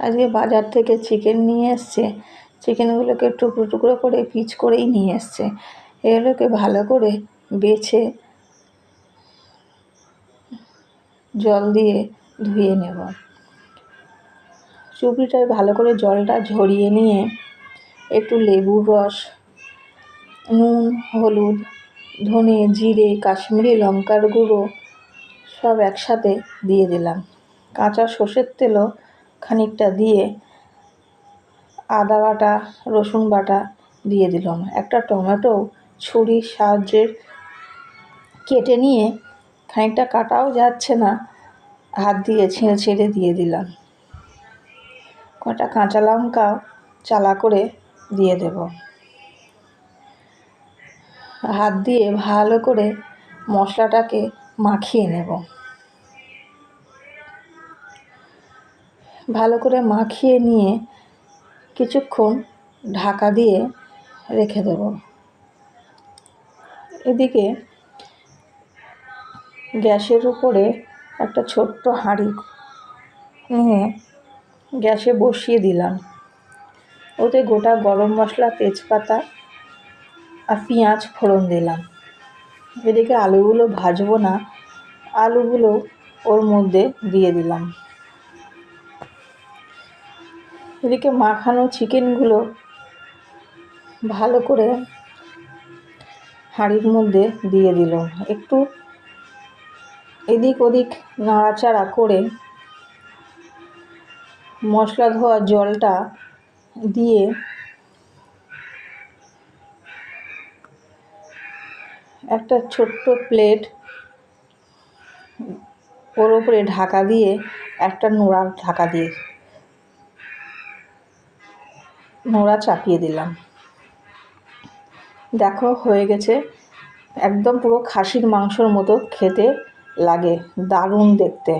আজকে বাজার থেকে চিকেন নিয়ে এসছে। চিকেনগুলোকে টুকরো টুকরো করে পিচ করেই নিয়ে এসছে। এগুলোকে ভালো করে বেছে জল দিয়ে ধুয়ে নেব। চুপিটায় ভালো করে জলটা ঝরিয়ে নিয়ে একটু লেবুর রস, নুন, হলুদ, ধনে, জিরে, কাশ্মীরি লঙ্কার গুঁড়ো সব একসাথে দিয়ে দিলাম। কাঁচা সর্ষের তেলও খানিকটা দিয়ে আদা বাটা, রসুন বাটা দিয়ে দিলাম। একটা টমেটো ছুরির সাহায্যে কেটে নিয়ে, খানিকটা কাটাও যাচ্ছে না, হাত দিয়ে ছিঁড়ে ছিঁড়ে দিয়ে দিলাম। কটা কাঁচা লঙ্কা চালা করে দিয়ে দেব। হাত দিয়ে ভালো করে মশলাটাকে মাখিয়ে নেব। ভালো করে মাখিয়ে নিয়ে কিছুক্ষণ ঢাকা দিয়ে রেখে দেব। এদিকে গ্যাসের উপরে একটা ছোট্ট হাঁড়ি নিয়ে গ্যাসে বসিয়ে দিলাম। ওতে গোটা গরম মশলা, তেজপাতা আর পেঁয়াজ ফোড়ন দিলাম। এদিকে আলুগুলো ভাজবো না, আলুগুলো ওর মধ্যে দিয়ে দিলাম। এদিকে মাখানো চিকেনগুলো ভালো করে হাঁড়ির মধ্যে দিয়ে দিলাম। একটু এদিক ওদিক নাড়াচাড়া করে মশলা ধোয়া জলটা দিয়ে একটা ছোট্ট প্লেট ওর উপরে ঢাকা দিয়ে একটা নোড়া চাপিয়ে দিলাম। দেখো হয়ে গেছে। একদম পুরো খাসির মাংসর মতো খেতে লাগে, দারুণ দেখতে।